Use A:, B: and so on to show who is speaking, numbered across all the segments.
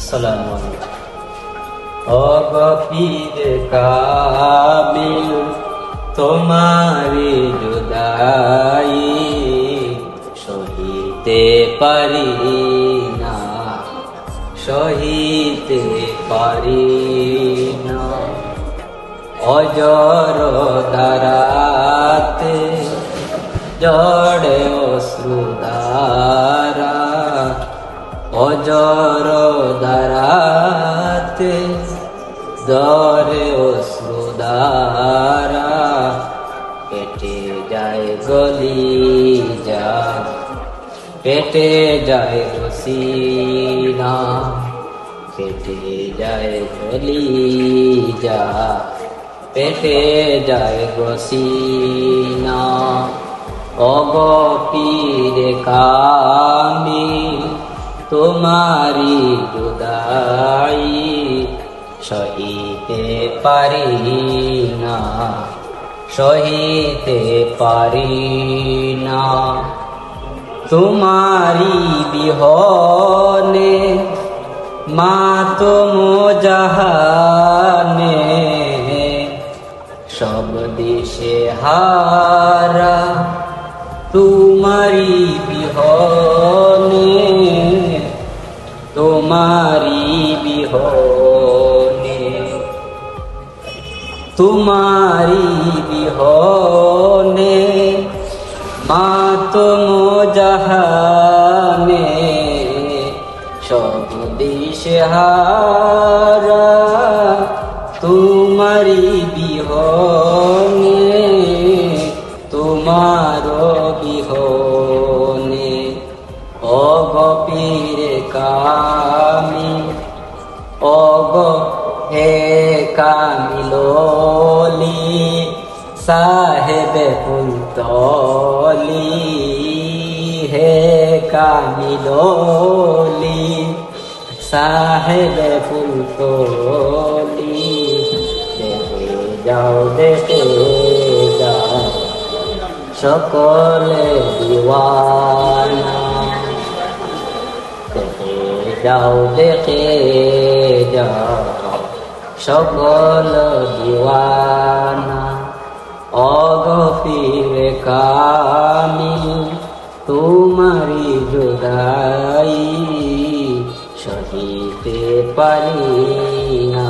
A: আসসালামু আলাইকুম। ও পীর কামিল তোমারি জুদাই সহিতে পারি না, সহিতে পারি না। অজর ধারাতে জড়ে অশ্রুধারা, অজর ধারাতে জড়ে অশ্রুধারা। পেটে যায় গলি যায়, পেটে যায় রসিনা, পেটে যায় গলি যায়, পেটে যায় রসিনা। ওগ পীর কামিল তোমারি জুদাই সহিতে পারি না, সহিতে পারি না। তোমারি বিহনে মাতম জাহানে, সব দেশে হারা তোমারি বিহনে, তোমারি বিহনে, তোমারি বিহনে মাতম জাহানে, সব দেশে হারা তোমারি বিহনে, তোমার বিহনে। ওগ পীর কামিল, ওগ হে কামিলি সাহেবে ফুলতলি, হে কামিলি সাহেবে ফুলতলি। দেখে যাও, দেখে যাও সকলে দিওয়ানা, দেখে যাও, দেখে যাও সকল দিওয়ানা। ওগ পীর কামিল তোমারি জুদাই সহিতে পারি না,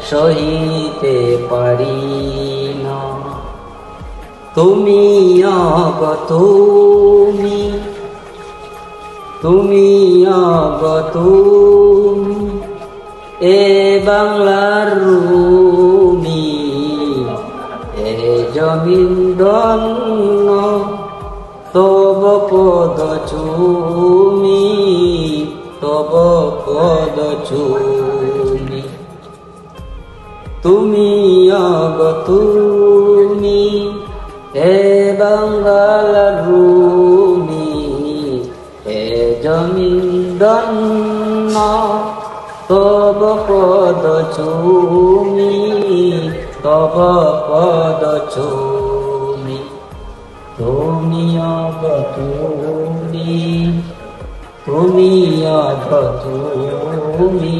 A: সহিতে পারি না। তুমি অগ তুমি, তুমি অগ তুমি এ বাংলার রুমি, এ জমিন ধন্য তব পদ চুমি, তব পদ চুমি। তুমি অগ তুমি হে বাংলার রুমি, হে জমিন ধন্য তব পদ চুমি, তব পদ চুমি। তুমি অগ তুমি, তুমি অগ তুমি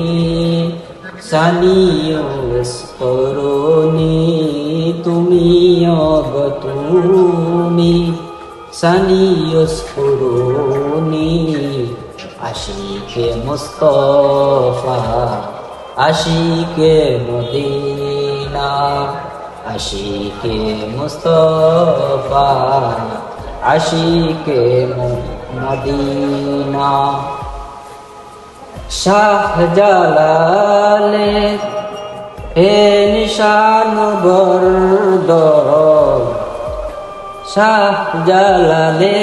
A: সানিও স্মরণী, তুমি অগ তুমি সানিও স্মরণী। আশিকে মুস্তফা, আশিকে মদিনা, আশিকে মুস্তফা, আশিকে মদিনা। শাহ জালালে হে নিশান গর্দ, শাহ জালালে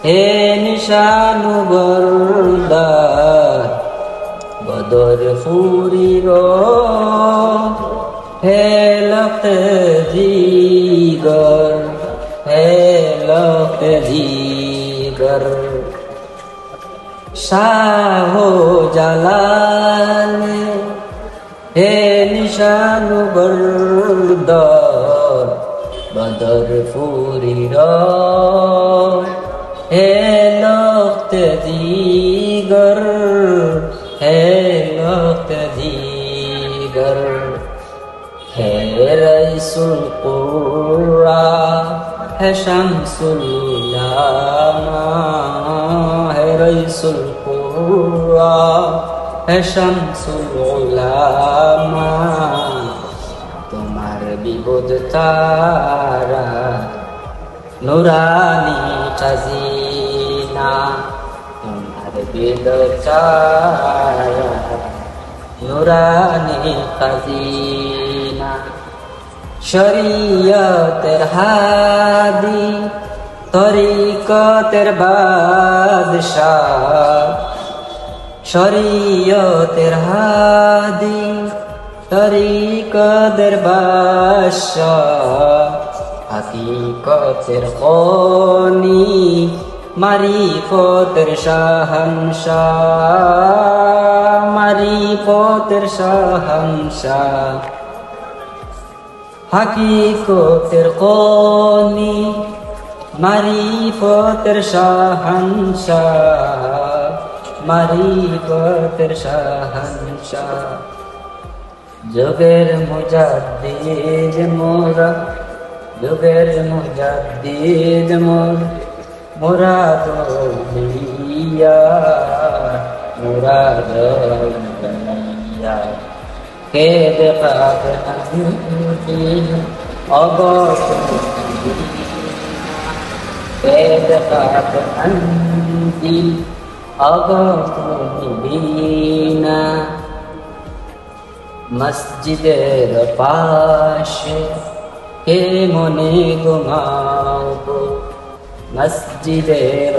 A: হে নিশান গর্দ। বদর ফুরির হে লখে জিগর, হে লখে জিগর। শাহ জালাল হে নিশান গর্দ, বদর ফুরির হে লখে জিগর। দিগর হে লখতে দিগর হে রাইসুল কুরা হে শামসুল উলামা হে রাইসুল কুরা হে শামসুল উলামা তোমার বিবুদ তারা নুরানি খাজিনা তোমার বিবুদ তারা নুরানি খাজিনা শরীয়তের হাদি তরিকতের বাদশাহ শরীয়তের হাদি তরিকতের বাদশাহ হাকিকতের খনি মারিফতের শাহানশাহ মারিফতের শাহানশাহ হাকিকতের খনি মারিফতের শাহানশাহ মারিফতের শাহানশাহ যুগের মুজাদ্দিদ মোরা যুগের মুজাদ্দিদ মুরাদ লিয়া মুরাদ লিয়া কে দেখাত আনতিল অগত কে দেখাত আনতিল অগত বিনা মসজিদের পাশে কে মনে ঘুমাবো মসজিদের